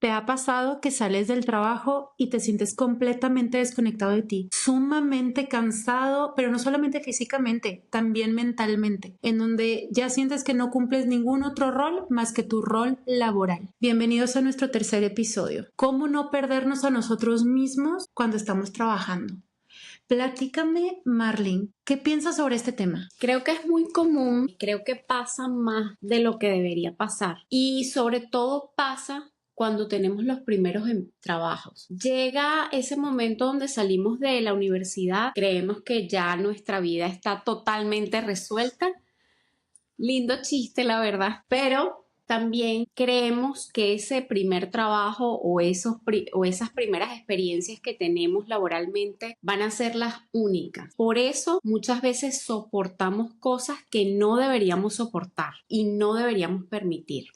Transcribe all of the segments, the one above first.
¿Te ha pasado que sales del trabajo y te sientes completamente desconectado de ti, sumamente cansado, pero no solamente físicamente, también mentalmente, en donde ya sientes que no cumples ningún otro rol más que tu rol laboral? Bienvenidos a nuestro tercer episodio. ¿Cómo no perdernos a nosotros mismos cuando estamos trabajando? Platícame, Marlene, ¿qué piensas sobre este tema? Creo que es muy común, creo que pasa más de lo que debería pasar y sobre todo pasa cuando tenemos los primeros trabajos. Llega ese momento donde salimos de la universidad, creemos que ya nuestra vida está totalmente resuelta. Lindo chiste, la verdad, pero también creemos que ese primer trabajo o esas primeras experiencias que tenemos laboralmente van a ser las únicas. Por eso muchas veces soportamos cosas que no deberíamos soportar y no deberíamos permitir.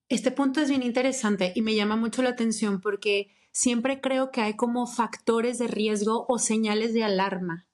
Este punto es bien interesante y me llama mucho la atención porque siempre creo que hay como factores de riesgo o señales de alarma.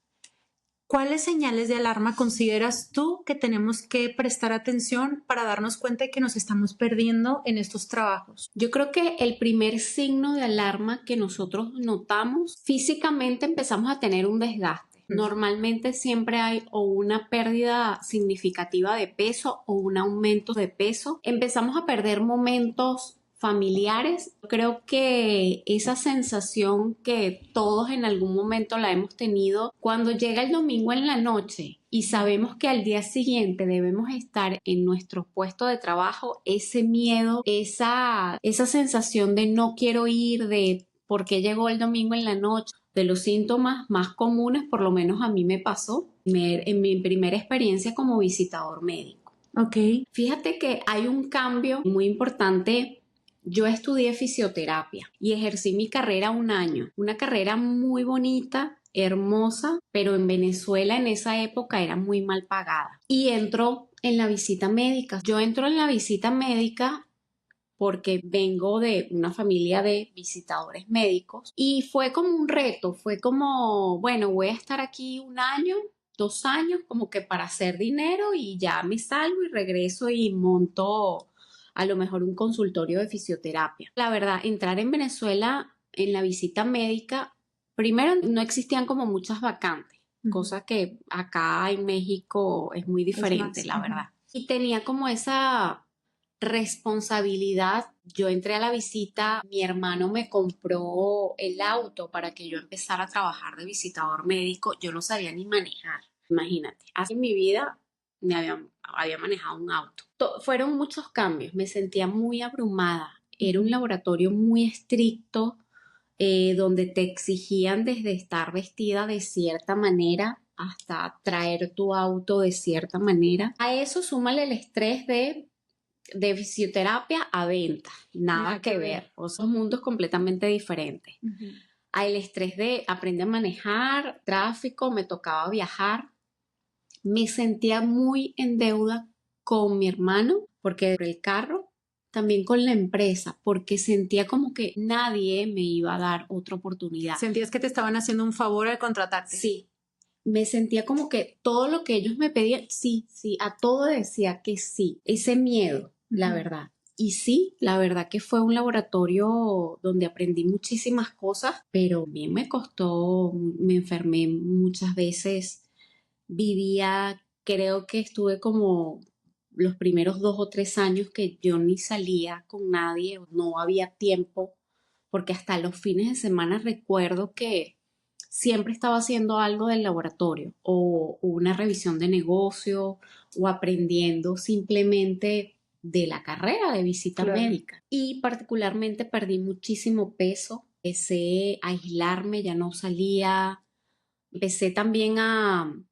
¿Cuáles señales de alarma consideras tú que tenemos que prestar atención para darnos cuenta de que nos estamos perdiendo en estos trabajos? Yo creo que el primer signo de alarma que nosotros notamos, físicamente empezamos a tener un desgaste. Normalmente siempre hay o una pérdida significativa de peso o un aumento de peso. Empezamos a perder momentos familiares. Creo que esa sensación que todos en algún momento la hemos tenido cuando llega el domingo en la noche y sabemos que al día siguiente debemos estar en nuestro puesto de trabajo, ese miedo, esa sensación de no quiero ir, de por qué llegó el domingo en la noche, de los síntomas más comunes, por lo menos a mí me pasó en mi primera experiencia como visitador médico. Ok. Fíjate que hay un cambio muy importante. Yo estudié fisioterapia y ejercí mi carrera un año, una carrera muy bonita, hermosa, pero en Venezuela en esa época era muy mal pagada. Y entro en la visita médica. Yo entro en la visita médica porque vengo de una familia de visitadores médicos y fue como un reto, fue como, bueno, voy a estar aquí un año, 2 años, como que para hacer dinero y ya me salgo y regreso y monto a lo mejor un consultorio de fisioterapia. La verdad, entrar en Venezuela en la visita médica, primero no existían como muchas vacantes, cosa que acá en México es muy diferente, la verdad. Y tenía como esa responsabilidad. Yo entré a la visita, mi hermano me compró el auto para que yo empezara a trabajar de visitador médico. Yo no sabía ni manejar, imagínate. Así en mi vida me había manejado un auto. Fueron muchos cambios, me sentía muy abrumada. Era un laboratorio muy estricto, donde te exigían desde estar vestida de cierta manera hasta traer tu auto de cierta manera. A eso súmale el estrés de fisioterapia a venta, nada que ver, o son mundos completamente diferentes. Hay el estrés de aprender a manejar, tráfico, me tocaba viajar, me sentía muy en deuda con mi hermano porque el carro, también con la empresa, porque sentía como que nadie me iba a dar otra oportunidad. ¿Sentías que te estaban haciendo un favor al contratarte? Sí. Me sentía como que todo lo que ellos me pedían, sí, a todo decía que sí. Ese miedo, la verdad. Y sí, la verdad que fue un laboratorio donde aprendí muchísimas cosas, pero bien me costó, me enfermé muchas veces, creo que estuve como los primeros 2 o 3 años que yo ni salía con nadie, no había tiempo, porque hasta los fines de semana recuerdo que siempre estaba haciendo algo del laboratorio o una revisión de negocio o aprendiendo simplemente de la carrera de visita médica. Y particularmente perdí muchísimo peso, empecé a aislarme, ya no salía, empecé también a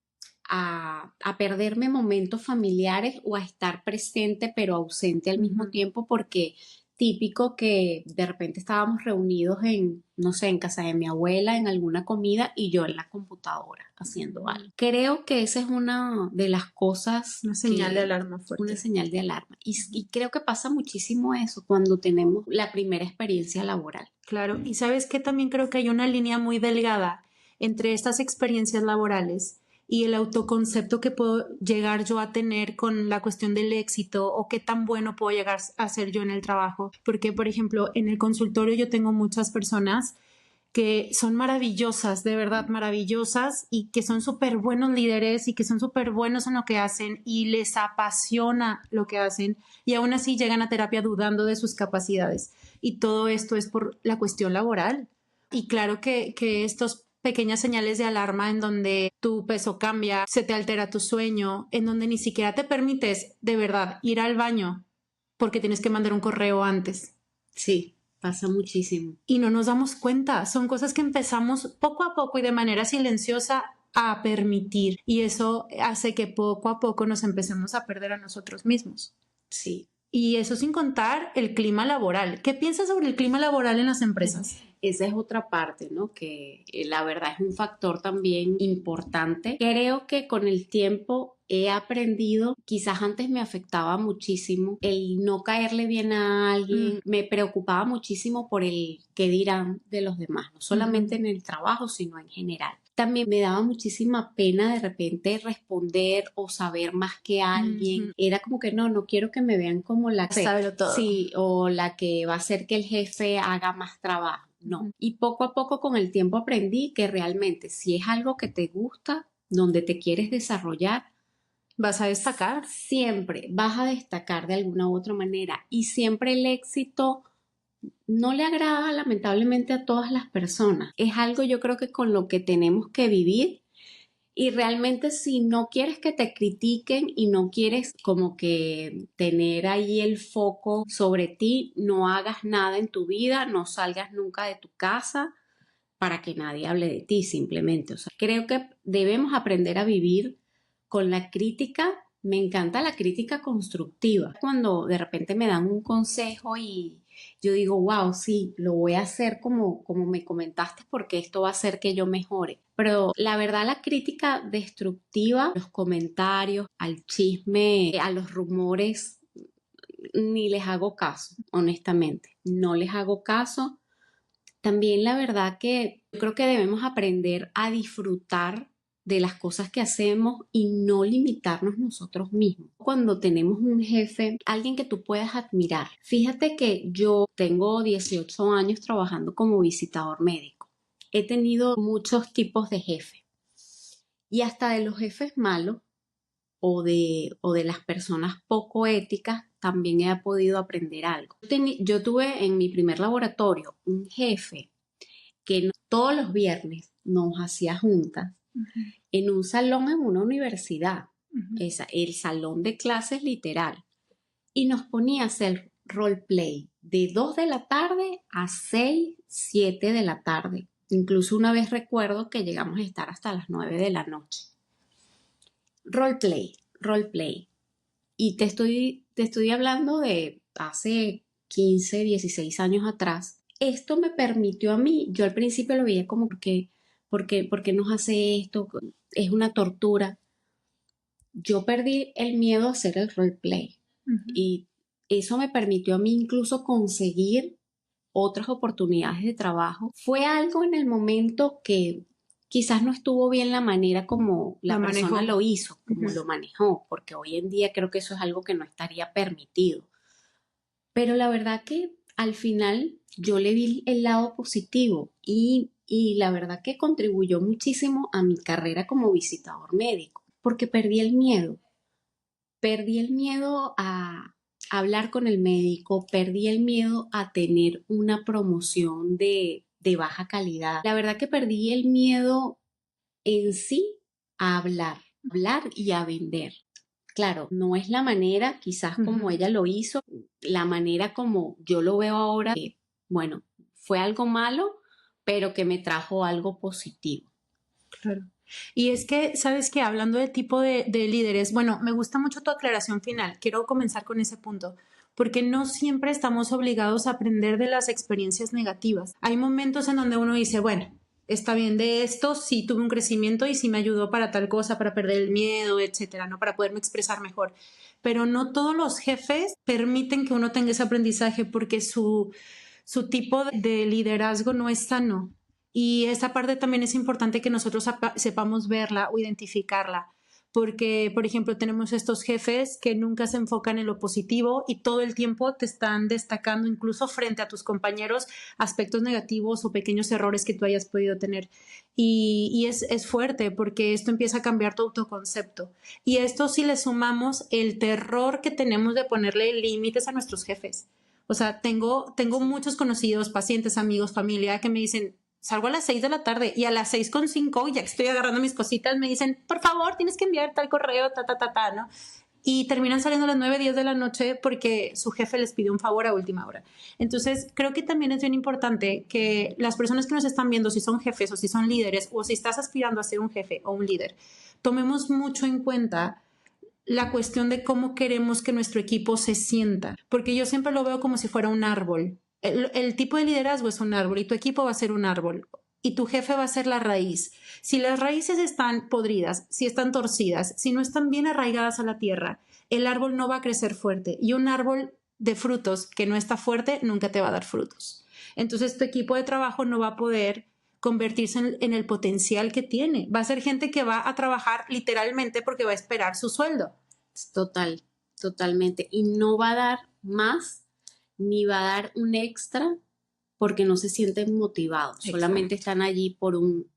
perderme momentos familiares o a estar presente pero ausente al mismo tiempo, porque típico que de repente estábamos reunidos en, no sé, en casa de mi abuela, en alguna comida y yo en la computadora haciendo algo. Creo que esa es una de las cosas. Una señal de alarma fuerte. Una señal de alarma. Y creo que pasa muchísimo eso cuando tenemos la primera experiencia laboral. Claro, y sabes que también creo que hay una línea muy delgada entre estas experiencias laborales y el autoconcepto que puedo llegar yo a tener con la cuestión del éxito o qué tan bueno puedo llegar a ser yo en el trabajo. Porque, por ejemplo, en el consultorio yo tengo muchas personas que son maravillosas, de verdad maravillosas, y que son súper buenos líderes y que son súper buenos en lo que hacen y les apasiona lo que hacen, y aún así llegan a terapia dudando de sus capacidades. Y todo esto es por la cuestión laboral. Y claro que estos pequeñas señales de alarma en donde tu peso cambia, se te altera tu sueño, en donde ni siquiera te permites de verdad ir al baño porque tienes que mandar un correo antes. Sí, pasa muchísimo. Y no nos damos cuenta. Son cosas que empezamos poco a poco y de manera silenciosa a permitir. Y eso hace que poco a poco nos empecemos a perder a nosotros mismos. Sí. Y eso sin contar el clima laboral. ¿Qué piensas sobre el clima laboral en las empresas? Esa es otra parte, ¿no? Que la verdad es un factor también importante. Creo que con el tiempo he aprendido, quizás antes me afectaba muchísimo el no caerle bien a alguien, me preocupaba muchísimo por el qué dirán de los demás, no solamente en el trabajo, sino en general. También me daba muchísima pena de repente responder o saber más que alguien. Era como que no quiero que me vean como la que sabe todo. Sí, o la que va a hacer que el jefe haga más trabajo. No. Y poco a poco con el tiempo aprendí que realmente si es algo que te gusta, donde te quieres desarrollar, vas a destacar. Siempre vas a destacar de alguna u otra manera. Y siempre el éxito no le agrada lamentablemente a todas las personas. Es algo yo creo que con lo que tenemos que vivir. Y realmente si no quieres que te critiquen y no quieres como que tener ahí el foco sobre ti, no hagas nada en tu vida, no salgas nunca de tu casa para que nadie hable de ti simplemente. O sea, creo que debemos aprender a vivir con la crítica. Me encanta la crítica constructiva. Cuando de repente me dan un consejo y yo digo, wow, sí, lo voy a hacer como me comentaste porque esto va a hacer que yo mejore. Pero la verdad, la crítica destructiva, los comentarios, al chisme, a los rumores, ni les hago caso, honestamente. No les hago caso. También la verdad que yo creo que debemos aprender a disfrutar de las cosas que hacemos y no limitarnos nosotros mismos. Cuando tenemos un jefe, alguien que tú puedas admirar. Fíjate que yo tengo 18 años trabajando como visitador médico. He tenido muchos tipos de jefes y hasta de los jefes malos o de las personas poco éticas también he podido aprender algo. Yo tuve en mi primer laboratorio un jefe que todos los viernes nos hacía juntas en un salón en una universidad, el salón de clases literal, y nos ponía a hacer roleplay de 2 de la tarde a 6, 7 de la tarde. Incluso una vez recuerdo que llegamos a estar hasta las 9 de la noche. Roleplay. Y te estoy hablando de hace 15, 16 años atrás. Esto me permitió a mí, yo al principio lo veía como ¿por qué nos hace esto? Es una tortura. Yo perdí el miedo a hacer el roleplay. Y eso me permitió a mí incluso conseguir otras oportunidades de trabajo. Fue algo en el momento que quizás no estuvo bien la manera como la persona lo hizo, como lo manejó, porque hoy en día creo que eso es algo que no estaría permitido. Pero la verdad que al final yo le vi el lado positivo y la verdad que contribuyó muchísimo a mi carrera como visitador médico, porque perdí el miedo a hablar con el médico, perdí el miedo a tener una promoción de baja calidad. La verdad que perdí el miedo en sí a hablar y a vender. Claro, no es la manera quizás como ella lo hizo, la manera como yo lo veo ahora, que bueno, fue algo malo, pero que me trajo algo positivo. Claro. Y es que, ¿sabes qué? Hablando de tipo de líderes, bueno, me gusta mucho tu aclaración final. Quiero comenzar con ese punto, porque no siempre estamos obligados a aprender de las experiencias negativas. Hay momentos en donde uno dice, bueno, está bien, de esto sí tuve un crecimiento y sí me ayudó para tal cosa, para perder el miedo, etcétera, ¿no? Para poderme expresar mejor. Pero no todos los jefes permiten que uno tenga ese aprendizaje porque su tipo de liderazgo no es sano. Y esa parte también es importante que nosotros sepamos verla o identificarla, porque, por ejemplo, tenemos estos jefes que nunca se enfocan en lo positivo y todo el tiempo te están destacando, incluso frente a tus compañeros, aspectos negativos o pequeños errores que tú hayas podido tener. Y es fuerte porque esto empieza a cambiar tu autoconcepto. Y esto si le sumamos el terror que tenemos de ponerle límites a nuestros jefes. O sea, tengo muchos conocidos, pacientes, amigos, familia que me dicen, salgo a las 6 de la tarde y a las 6:05, ya que estoy agarrando mis cositas, me dicen, por favor, tienes que enviar tal correo, ¿no? Y terminan saliendo a las 9, 10 de la noche porque su jefe les pide un favor a última hora. Entonces, creo que también es bien importante que las personas que nos están viendo, si son jefes o si son líderes o si estás aspirando a ser un jefe o un líder, tomemos mucho en cuenta la cuestión de cómo queremos que nuestro equipo se sienta, porque yo siempre lo veo como si fuera un árbol. El tipo de liderazgo es un árbol y tu equipo va a ser un árbol y tu jefe va a ser la raíz. Si las raíces están podridas, si están torcidas, si no están bien arraigadas a la tierra, el árbol no va a crecer fuerte y un árbol de frutos que no está fuerte nunca te va a dar frutos. Entonces tu equipo de trabajo no va a poder convertirse en el potencial que tiene. Va a ser gente que va a trabajar literalmente porque va a esperar su sueldo. Totalmente. Y no va a dar más ni va a dar un extra porque no se sienten motivados. Exacto. Solamente están allí por un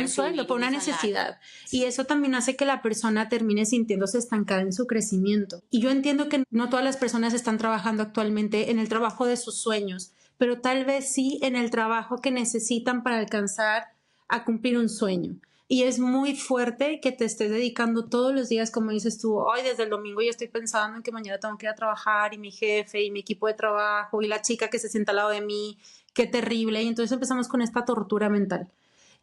sueldo, por una necesidad. Y eso también hace que la persona termine sintiéndose estancada en su crecimiento. Y yo entiendo que no todas las personas están trabajando actualmente en el trabajo de sus sueños, pero tal vez sí en el trabajo que necesitan para alcanzar a cumplir un sueño. Y es muy fuerte que te estés dedicando todos los días, como dices tú, hoy desde el domingo ya estoy pensando en que mañana tengo que ir a trabajar y mi jefe y mi equipo de trabajo y la chica que se sienta al lado de mí, qué terrible. Y entonces empezamos con esta tortura mental.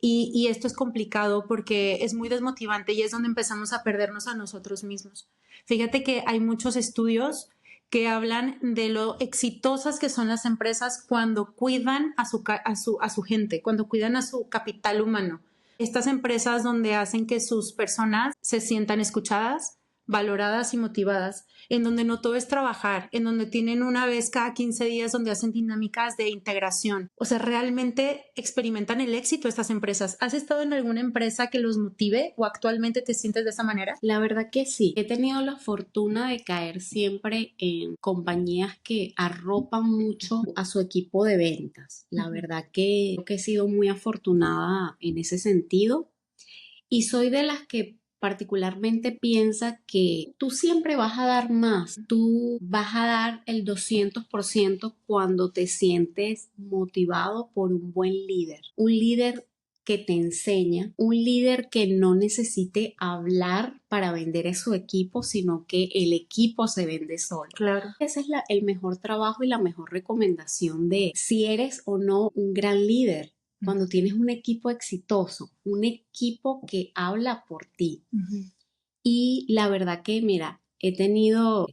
Y esto es complicado porque es muy desmotivante y es donde empezamos a perdernos a nosotros mismos. Fíjate que hay muchos estudios que hablan de lo exitosas que son las empresas cuando cuidan a su gente, cuando cuidan a su capital humano. Estas empresas donde hacen que sus personas se sientan escuchadas, valoradas y motivadas, en donde no todo es trabajar, en donde tienen una vez cada 15 días donde hacen dinámicas de integración. O sea, realmente experimentan el éxito estas empresas. ¿Has estado en alguna empresa que los motive o actualmente te sientes de esa manera? La verdad que sí. He tenido la fortuna de caer siempre en compañías que arropan mucho a su equipo de ventas. La verdad que he sido muy afortunada en ese sentido y soy de las que particularmente piensa que tú siempre vas a dar más, tú vas a dar el 200% cuando te sientes motivado por un buen líder, un líder que te enseña, un líder que no necesite hablar para vender a su equipo, sino que el equipo se vende solo. Claro. Ese es el mejor trabajo y la mejor recomendación de si eres o no un gran líder. Cuando tienes un equipo exitoso, un equipo que habla por ti. Y la verdad que, mira, he tenido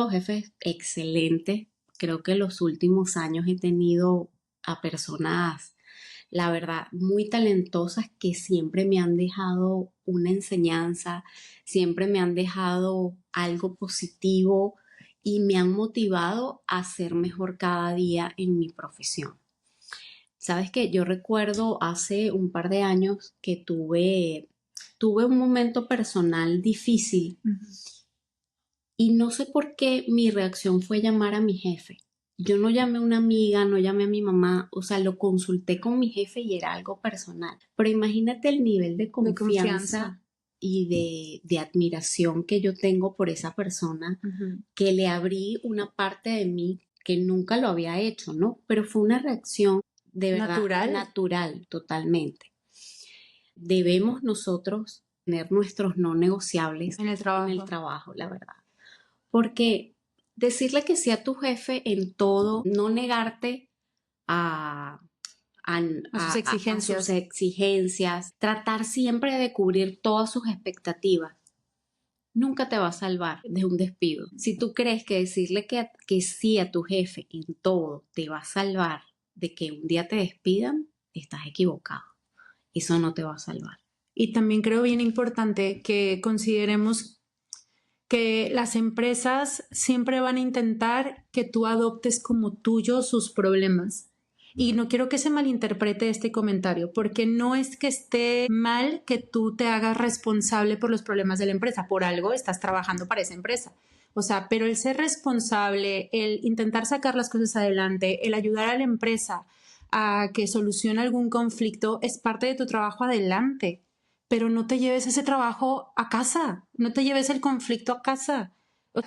jefes excelentes. Creo que en los últimos años he tenido a personas, la verdad, muy talentosas que siempre me han dejado una enseñanza, siempre me han dejado algo positivo y me han motivado a ser mejor cada día en mi profesión. Sabes que yo recuerdo hace un par de años que tuve un momento personal difícil y no sé por qué mi reacción fue llamar a mi jefe. Yo no llamé a una amiga, no llamé a mi mamá, o sea, lo consulté con mi jefe y era algo personal. Pero imagínate el nivel de confianza y de admiración que yo tengo por esa persona, que le abrí una parte de mí que nunca lo había hecho, ¿no? Pero fue una reacción de verdad natural, totalmente. Debemos nosotros tener nuestros no negociables en el trabajo, la verdad. Porque decirle que sí a tu jefe en todo, no negarte a sus exigencias, tratar siempre de cubrir todas sus expectativas, nunca te va a salvar de un despido. Si tú crees que decirle que sí a tu jefe en todo te va a salvar de que un día te despidan, estás equivocado. Eso no te va a salvar. Y también creo bien importante que consideremos que las empresas siempre van a intentar que tú adoptes como tuyo sus problemas. Y no quiero que se malinterprete este comentario, porque no es que esté mal que tú te hagas responsable por los problemas de la empresa, por algo estás trabajando para esa empresa. O sea, pero el ser responsable, el intentar sacar las cosas adelante, el ayudar a la empresa a que solucione algún conflicto es parte de tu trabajo adelante, pero no te lleves ese trabajo a casa, no te lleves el conflicto a casa.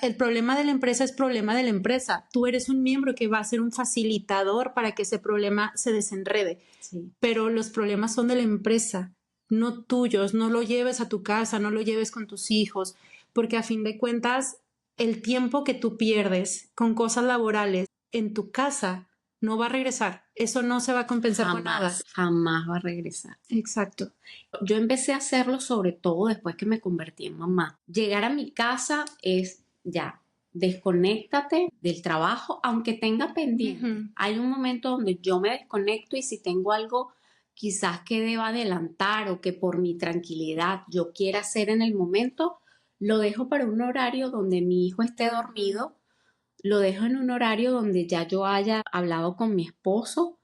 El problema de la empresa es problema de la empresa. Tú eres un miembro que va a ser un facilitador para que ese problema se desenrede. Sí. Pero los problemas son de la empresa, no tuyos. No lo lleves a tu casa, no lo lleves con tus hijos, porque a fin de cuentas, el tiempo que tú pierdes con cosas laborales en tu casa no va a regresar. Eso no se va a compensar con nada. Jamás va a regresar. Exacto. Yo empecé a hacerlo sobre todo después que me convertí en mamá. Llegar a mi casa es ya, desconéctate del trabajo, aunque tenga pendiente. Ujú. Hay un momento donde yo me desconecto y si tengo algo quizás que deba adelantar o que por mi tranquilidad yo quiera hacer en el momento, lo dejo para un horario donde mi hijo esté dormido, lo dejo en un horario donde ya yo haya hablado con mi esposo,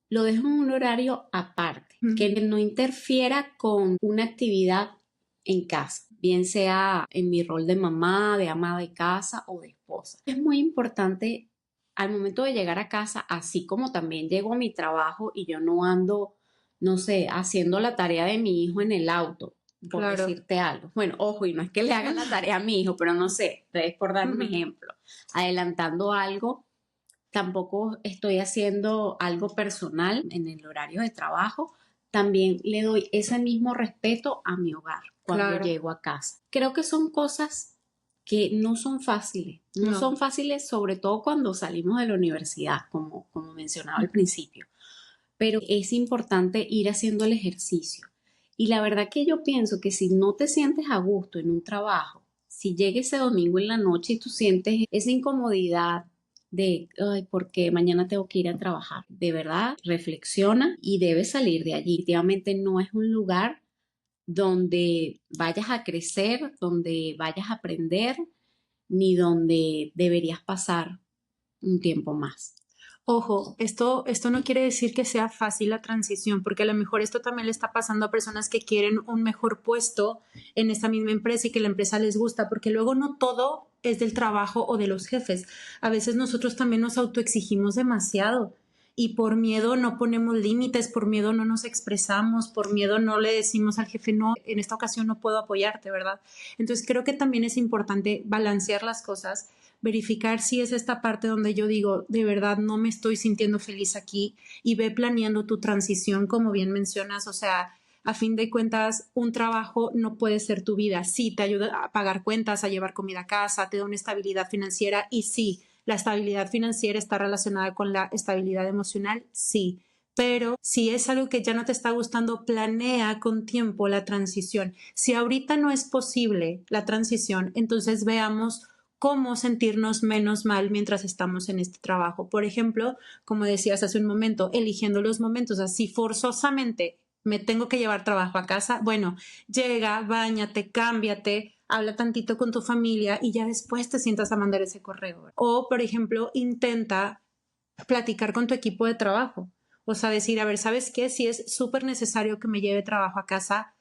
lo dejo en un horario aparte, que no interfiera con una actividad en casa, bien sea en mi rol de mamá, de ama de casa o de esposa. Es muy importante al momento de llegar a casa, así como también llego a mi trabajo y yo no ando, no sé, haciendo la tarea de mi hijo en el auto, por Claro. decirte algo. Bueno, ojo, y no es que le hagan la tarea a mi hijo, pero no sé, es por dar un ejemplo, adelantando algo. Tampoco estoy haciendo algo personal en el horario de trabajo. También le doy ese mismo respeto a mi hogar cuando llego a casa. Creo que son cosas que no son fáciles. No son fáciles, sobre todo cuando salimos de la universidad, como mencionaba al principio. Pero es importante ir haciendo el ejercicio. Y la verdad que yo pienso que si no te sientes a gusto en un trabajo, si llega ese domingo en la noche y tú sientes esa incomodidad, de, ay, porque mañana tengo que ir a trabajar. De verdad, reflexiona y debes salir de allí. Definitivamente no es un lugar donde vayas a crecer, donde vayas a aprender, ni donde deberías pasar un tiempo más. Ojo, esto no quiere decir que sea fácil la transición, porque a lo mejor esto también le está pasando a personas que quieren un mejor puesto en esta misma empresa y que la empresa les gusta, porque luego no todo es del trabajo o de los jefes. A veces nosotros también nos autoexigimos demasiado y por miedo no ponemos límites, por miedo no nos expresamos, por miedo no le decimos al jefe, no, en esta ocasión no puedo apoyarte, ¿verdad? Entonces creo que también es importante balancear las cosas, verificar si es esta parte donde yo digo, de verdad no me estoy sintiendo feliz aquí, y ve planeando tu transición, como bien mencionas. O sea, a fin de cuentas, un trabajo no puede ser tu vida. Sí, te ayuda a pagar cuentas, a llevar comida a casa, te da una estabilidad financiera, y sí, la estabilidad financiera está relacionada con la estabilidad emocional, sí. Pero si es algo que ya no te está gustando, planea con tiempo la transición. Si ahorita no es posible la transición, entonces veamos cómo sentirnos menos mal mientras estamos en este trabajo. Por ejemplo, como decías hace un momento, eligiendo los momentos. Así forzosamente me tengo que llevar trabajo a casa. Bueno, llega, báñate, cámbiate, habla tantito con tu familia y ya después te sientas a mandar ese correo. O, por ejemplo, intenta platicar con tu equipo de trabajo. O sea, decir, a ver, ¿sabes qué? Si es súper necesario que me lleve trabajo a casa,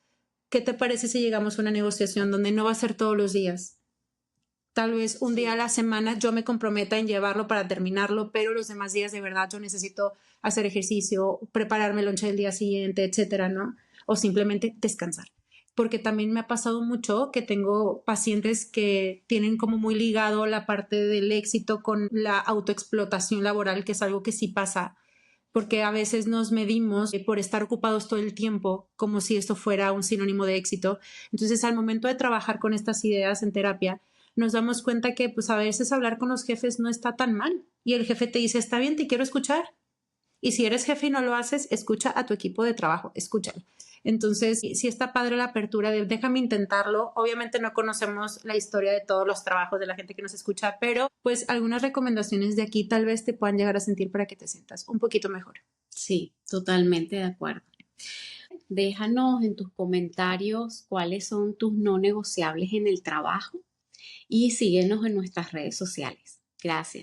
¿qué te parece si llegamos a una negociación donde no va a ser todos los días? Tal vez un día a la semana yo me comprometa en llevarlo para terminarlo, pero los demás días de verdad yo necesito hacer ejercicio, prepararme el lonche del día siguiente, etcétera, ¿no? O simplemente descansar. Porque también me ha pasado mucho que tengo pacientes que tienen como muy ligado la parte del éxito con la autoexplotación laboral, que es algo que sí pasa, porque a veces nos medimos por estar ocupados todo el tiempo como si esto fuera un sinónimo de éxito. Entonces, al momento de trabajar con estas ideas en terapia, nos damos cuenta que pues a veces hablar con los jefes no está tan mal, y el jefe te dice, está bien, te quiero escuchar. Y si eres jefe y no lo haces, escucha a tu equipo de trabajo, escúchalo. Entonces, sí está padre la apertura de déjame intentarlo. Obviamente no conocemos la historia de todos los trabajos de la gente que nos escucha, pero pues algunas recomendaciones de aquí tal vez te puedan llegar a sentir para que te sientas un poquito mejor. Sí, totalmente de acuerdo. Déjanos en tus comentarios cuáles son tus no negociables en el trabajo y síguenos en nuestras redes sociales. Gracias.